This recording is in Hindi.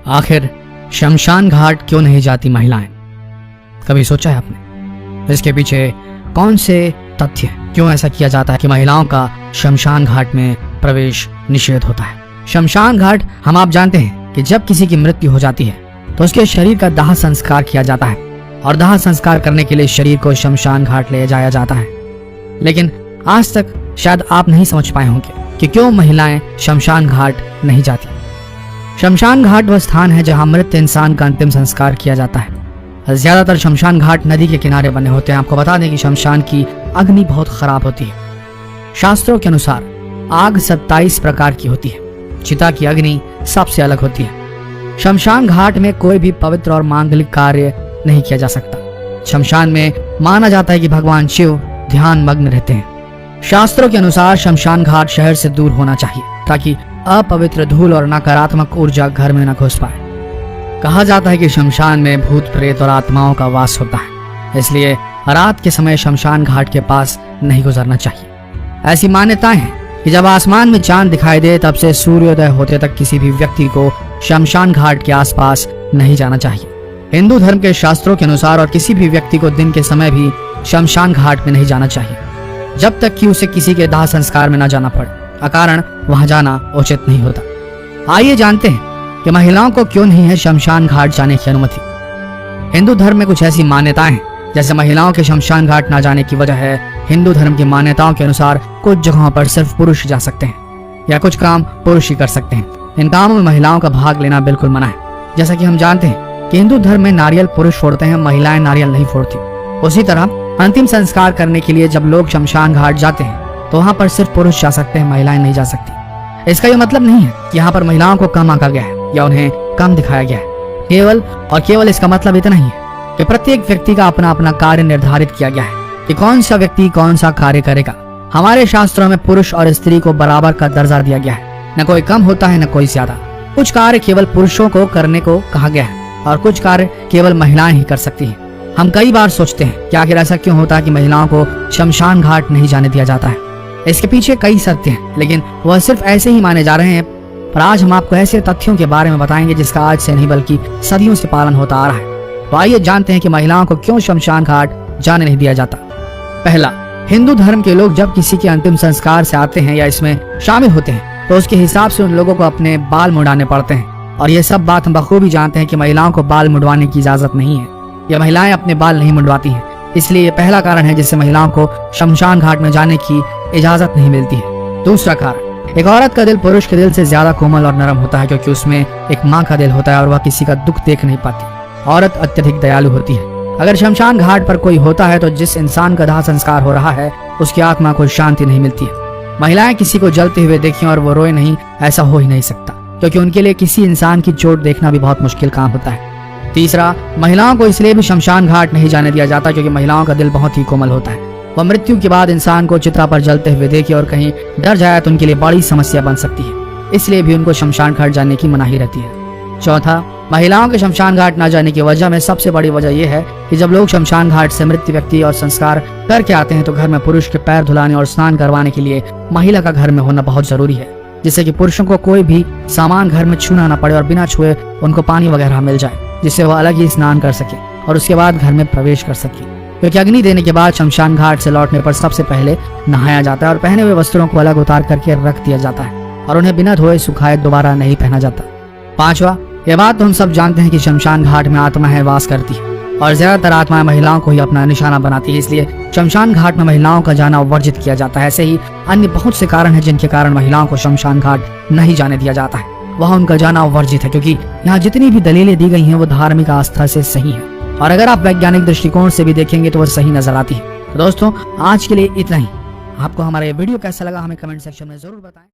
आखिर शमशान घाट क्यों नहीं जाती महिलाएं? कभी सोचा है आपने इसके पीछे कौन से तथ्य, क्यों ऐसा किया जाता है कि महिलाओं का शमशान घाट में प्रवेश निषेध होता है? शमशान घाट हम आप जानते हैं कि जब किसी की मृत्यु हो जाती है तो उसके शरीर का दाह संस्कार किया जाता है और दाह संस्कार करने के लिए शरीर को शमशान घाट ले जाया जाता है। लेकिन आज तक शायद आप नहीं समझ पाए होंगे कि क्यों महिलाएं शमशान घाट नहीं जाती। शमशान घाट वह स्थान है जहां मृत इंसान का अंतिम संस्कार किया जाता है। ज्यादातर शमशान घाट नदी के किनारे बने होते हैं। आपको बता दें कि शमशान की अग्नि बहुत खराब होती है। शास्त्रों के अनुसार आग 27 प्रकार की होती है। चिता की अग्नि सबसे अलग होती है। शमशान घाट में कोई भी पवित्र और मांगलिक कार्य नहीं किया जा सकता। शमशान में माना जाता है कि भगवान शिव ध्यान मग्न रहते हैं। शास्त्रों के अनुसार शमशान घाट शहर से दूर होना चाहिए ताकि अपवित्र धूल और नकारात्मक ऊर्जा घर में न घुस पाए। कहा जाता है कि शमशान में भूत प्रेत और आत्माओं का वास होता है, इसलिए रात के समय शमशान घाट के पास नहीं गुजरना चाहिए। ऐसी मान्यताएं हैं कि जब आसमान में चांद दिखाई दे तब से सूर्योदय होते तक किसी भी व्यक्ति को शमशान घाट के आसपास नहीं जाना चाहिए। हिंदू धर्म के शास्त्रों के अनुसार और किसी भी व्यक्ति को दिन के समय भी शमशान घाट में नहीं जाना चाहिए जब तक कि उसे किसी के दाह संस्कार में न जाना पड़े। अकारण वहां जाना उचित नहीं होता। आइए जानते हैं कि महिलाओं को क्यों नहीं है शमशान घाट जाने की अनुमति। हिंदू धर्म में कुछ ऐसी मान्यताएं हैं जैसे महिलाओं के शमशान घाट न जाने की वजह है हिंदू धर्म की मान्यताओं के अनुसार कुछ जगहों पर सिर्फ पुरुष जा सकते हैं या कुछ काम पुरुष ही कर सकते हैं। इन कामों में महिलाओं का भाग लेना बिल्कुल मना है। जैसा कि हम जानते हैं कि हिंदू धर्म में नारियल पुरुष फोड़ते हैं, महिलाएं नारियल नहीं फोड़ती। उसी तरह अंतिम संस्कार करने के लिए जब लोग शमशान घाट जाते हैं तो वहाँ पर सिर्फ पुरुष जा सकते हैं, महिलाएं नहीं जा सकती। इसका यह मतलब नहीं है कि यहाँ पर महिलाओं को कम आंका गया है या उन्हें कम दिखाया गया है। केवल और केवल इसका मतलब इतना ही है कि प्रत्येक व्यक्ति का अपना अपना कार्य निर्धारित किया गया है कि कौन सा व्यक्ति कौन सा कार्य करेगा। हमारे शास्त्रों में पुरुष और स्त्री को बराबर का दर्जा दिया गया है। न कोई कम होता है न कोई ज्यादा। कुछ कार्य केवल पुरुषों को करने को कहा गया है और कुछ कार्य केवल महिलाएं ही कर सकती हैं। हम कई बार सोचते हैं कि आखिर ऐसा क्यों होता है कि महिलाओं को शमशान घाट नहीं जाने दिया जाता है। इसके पीछे कई सत्य हैं, लेकिन वह सिर्फ ऐसे ही माने जा रहे हैं। पर आज हम आपको ऐसे तथ्यों के बारे में बताएंगे जिसका आज से नहीं बल्कि सदियों से पालन होता आ रहा है। तो आइए जानते हैं कि महिलाओं को क्यों शमशान घाट जाने नहीं दिया जाता। पहला, हिंदू धर्म के लोग जब किसी के अंतिम संस्कार से आते हैं या इसमें शामिल होते हैं तो उसके हिसाब से उन लोगों को अपने बाल मुड़ाने पड़ते हैं। और ये सब बात हम बखूबी जानते हैं कि महिलाओं को बाल मुड़वाने की इजाजत नहीं है या महिलाएं अपने बाल नहीं मुड़वाती हैं। इसलिए ये पहला कारण है जिससे महिलाओं को शमशान घाट में जाने की इजाजत नहीं मिलती है। दूसरा कारण, एक औरत का दिल पुरुष के दिल से ज्यादा कोमल और नरम होता है क्योंकि उसमें एक माँ का दिल होता है और वह किसी का दुख देख नहीं पाती। औरत अत्यधिक दयालु होती है। अगर शमशान घाट पर कोई होता है तो जिस इंसान का दाह संस्कार हो रहा है उसकी आत्मा को शांति नहीं मिलती है। महिलाएं किसी को जलते हुए देखें और वो रोए नहीं, ऐसा हो ही नहीं सकता क्योंकि उनके लिए किसी इंसान की चोट देखना भी बहुत मुश्किल काम होता है। तीसरा, महिलाओं को इसलिए भी शमशान घाट नहीं जाने दिया जाता क्योंकि महिलाओं का दिल बहुत ही कोमल होता है। वह मृत्यु के बाद इंसान को चिता पर जलते हुए देखे और कहीं डर जाए तो उनके लिए बड़ी समस्या बन सकती है। इसलिए भी उनको शमशान घाट जाने की मनाही रहती है। चौथा, महिलाओं के शमशान घाट न जाने की वजह में सबसे बड़ी वजह यह है कि जब लोग शमशान घाट से मृत व्यक्ति और संस्कार करके आते हैं तो घर में पुरुष के पैर धुलाने और स्नान करवाने के लिए महिला का घर में होना बहुत जरूरी है, जिससे कि पुरुषों को कोई भी सामान घर में छूना न पड़े और बिना छुए उनको पानी वगैरह मिल जाए, जिससे वह अलग ही स्नान कर सके और उसके बाद घर में प्रवेश कर सके। क्योंकि अग्नि देने के बाद शमशान घाट से लौटने पर सबसे पहले नहाया जाता है और पहने हुए वस्त्रों को अलग उतार करके रख दिया जाता है और उन्हें बिना धोए सुखाए दोबारा नहीं पहना जाता। पांचवा, यह बात तो हम सब जानते हैं कि शमशान घाट में आत्माएं वास करती है और ज्यादातर आत्माएं महिलाओं को ही अपना निशाना बनाती है, इसलिए शमशान घाट में महिलाओं का जाना वर्जित किया जाता है। ऐसे ही अन्य बहुत से कारण हैं जिनके कारण महिलाओं को शमशान घाट नहीं जाने दिया जाता है। वहाँ उनका जाना वर्जित है क्योंकि यहाँ जितनी भी दलीलें दी गई हैं वो धार्मिक आस्था से सही है और अगर आप वैज्ञानिक दृष्टिकोण से भी देखेंगे तो वह सही नजर आती है। तो दोस्तों, आज के लिए इतना ही। आपको हमारा ये वीडियो कैसा लगा हमें कमेंट सेक्शन में जरूर बताएं।